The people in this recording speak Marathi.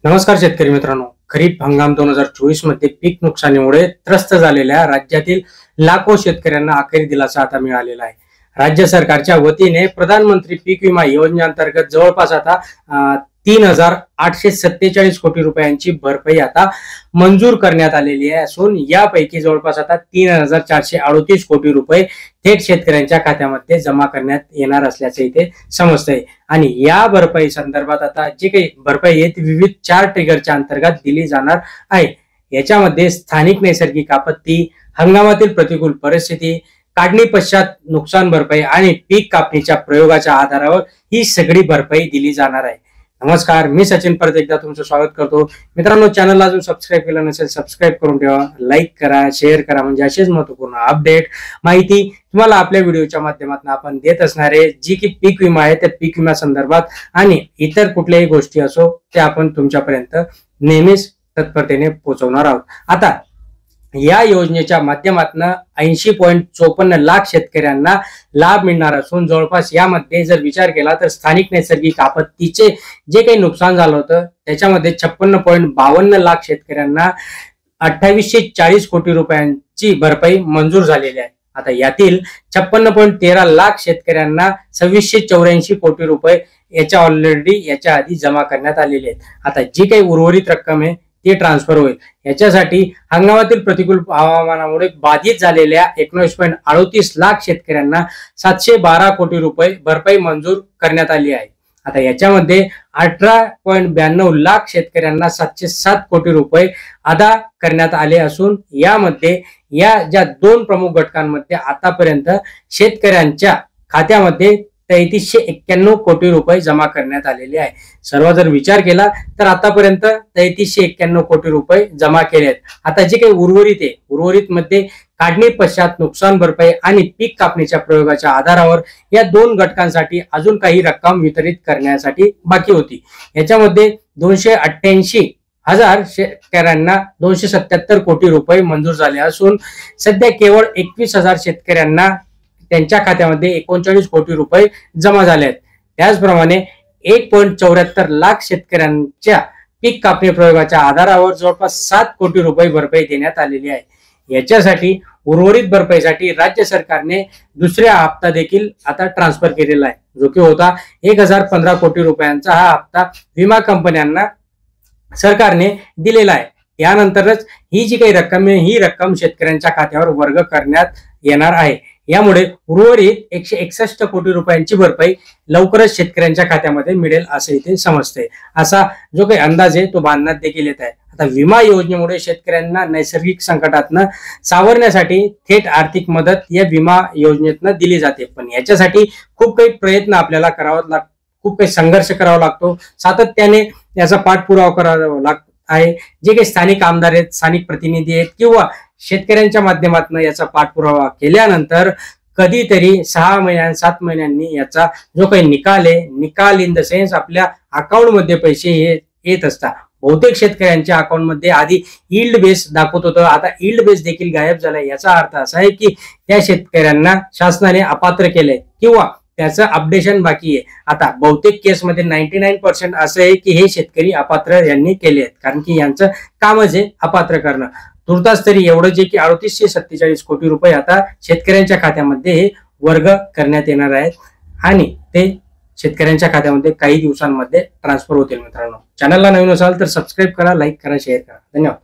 नमस्कार शेतकरी मित्रांनो, खरीप हंगाम 2024 मध्ये पीक नुकसानीमुळे त्रस्त झालेल्या राज्यातील लाखो शेतकऱ्यांना अखेर दिलासा आता मिळालेला आहे। राज्य सरकारच्या वतीने प्रधानमंत्री पीक विमा योजनेअंतर्गत जवळपास आता 3,847 कोटी रुपयांची भरपाई आता मंजूर करण्यात आलेली आहे असून यापैकी जवळपास आता 3,438 कोटी रुपये थेट शेतकऱ्यांच्या खात्यामध्ये जमा करण्यात येणार असल्याचे इथे समजतंय। आणि या भरपाई संदर्भात आता जे काही भरपाई आहे ती विविध 4 ट्रिगरच्या अंतर्गत दिली जाणार आहे। याच्यामध्ये स्थानिक नैसर्गिक आपत्ती, हंगामातील प्रतिकूल परिस्थिती, काढणी पश्चात नुकसान भरपाई आणि पीक कापणीच्या प्रयोगाच्या आधारावर ही सगळी भरपाई दिली जाणार आहे। नमस्कार, मी सचिन परत एकदा तुमचं स्वागत करतो। मित्रांनो, चॅनलला अजून सबस्क्राईब केलं नसेल सबस्क्राईब करून ठेवा, लाईक करा, शेअर करा, म्हणजे असेच महत्त्वपूर्ण अपडेट माहिती तुम्हाला आपल्या व्हिडिओच्या माध्यमातून आपण देत असणार आहे। जी की पीक विमा आहे त्या पीक विमा संदर्भात आणि इतर कुठल्याही गोष्टी असो ते आपण तुमच्यापर्यंत नेहमीच तत्परतेने पोहोचवणार आहोत। आता या योजनेच्या माध्यमातून 80.54 लाख शेतकऱ्यांना लाभ मिळणार असून जवळपास यामध्ये जर विचार केला तर स्थानिक नैसर्गिक आपत्तीचे जे काही नुकसान झालं होतं त्याच्यामध्ये 56.52 लाख शेतकऱ्यांना 2840 कोटी रुपयांची भरपाई मंजूर झालेली आहे। आता यातील 56.13 लाख शेतकऱ्यांना 2684 कोटी रुपये याच्या आधी जमा करण्यात आलेले आहेत। आता जी काही उर्वरित रक्कम आहे ते ट्रान्सफर होईल। याच्यासाठी हंगामातील प्रतिकूल हवामानामुळे बाधित झालेल्या 19.38 लाख शेतकऱ्यांना 712 कोटी रुपये भरपाई मंजूर करण्यात आली आहे। आता याच्यामध्ये 18.92 लाख शेतकऱ्यांना 707 कोटी रुपये अदा करण्यात आले असून यामध्ये या ज्या 2 प्रमुख घटकांमध्ये आतापर्यंत शेतकऱ्यांच्या खात्यामध्ये 3391 कोटी रुपये जमा करण्यात आलेले आहे। सर्व जर विचार केला तर आतापर्यंत 3391 कोटी रुपये जमा केले आहेत। आता जे काही उर्वरित मध्ये काढणी पश्चात नुकसान भरपाई आणि पीक कापणीच्या प्रयोगाच्या आधारावर या 2 घटकांसाठी अजून काही रक्कम वितरित करण्यासाठी बाकी होती। याच्यामध्ये 288,000 शेतकऱ्यांना 277 कोटी रुपये मंजूर झाले असून सध्या केवळ 21,000 शेतकऱ्यांना त्यांच्या खात्यामध्ये 39 कोटी रुपये जमा झाले आहेत। त्याचप्रमाणे 1.74 लाख शेतकऱ्यांच्या पीक कापणी प्रयोगाच्या आधारावर जवळपास 7 कोटी रुपये भरपाई देण्यात आलेली आहे। याच्यासाठी उर्वरित भरपाईसाठी राज्य सरकारने दुसरा हप्ता देखील आता ट्रान्सफर केलेला आहे, जो की होता 1015 कोटी रुपयांचा हा हप्ता विमा कंपन्यांना सरकारने दिलेला आहे। त्यानंतरच ही जी काही रक्कम आहे ही रक्कम शेतकऱ्यांच्या खात्यावर वर्ग करण्यात येणार आहे। यामुळे उर्वरित 161 कोटी रुपयांची भरपाई लवकरच शेतकऱ्यांच्या खात्यामध्ये मिळेल असे इथे समजते। असा जो काही अंदाज आहे तो बांधण्यात देखील येत आहे। आता विमा योजनेमुळे शेतकऱ्यांना नैसर्गिक संकटातनं सावरण्यासाठी थेट आर्थिक मदत या विमा योजनेतनं दिली जाते, पण याच्यासाठी खूप काही प्रयत्न आपल्याला करावा लागतो, खूप काही संघर्ष करावा लागतो, सातत्याने याचा पाठपुरावा करावा लागतो आहे। जे काही स्थानिक आमदार आहेत, स्थानिक प्रतिनिधी आहेत किंवा शेतकऱ्यांच्या माध्यमातून याचा पाठपुरावा केल्यानंतर कधीतरी 6 महिन्यांनी 7 महिन्यांनी याचा जो काही निकाल इन द सेन्स आपल्या अकाउंटमध्ये पैसे हे येत असतात। बहुतेक शेतकऱ्यांच्या अकाउंटमध्ये आधी यील्ड बेस दाखवत होतं, आता यील्ड बेस देखील गायब झालाय। याचा अर्थ असा आहे की त्या शेतकऱ्यांना शासनाने अपात्र केलंय किंवा त्याचं अपडेशन बाकी आहे। आता बहुतेक केसमध्ये 99% असं आहे की हे शेतकरी अपात्र यांनी केले आहेत, कारण की यांचं कामच आहे अपात्र करणं। तुर्तास तरी एवढं जे की 3847 कोटी रुपये आता शेतकऱ्यांच्या खात्यामध्ये हे वर्ग करण्यात येणार आहेत आणि ते शेतकऱ्यांच्या खात्यामध्ये काही दिवसांमध्ये ट्रान्सफर होतील। मित्रांनो, चॅनलला नवीन असाल तर सबस्क्राईब करा, लाईक करा, शेअर करा। धन्यवाद।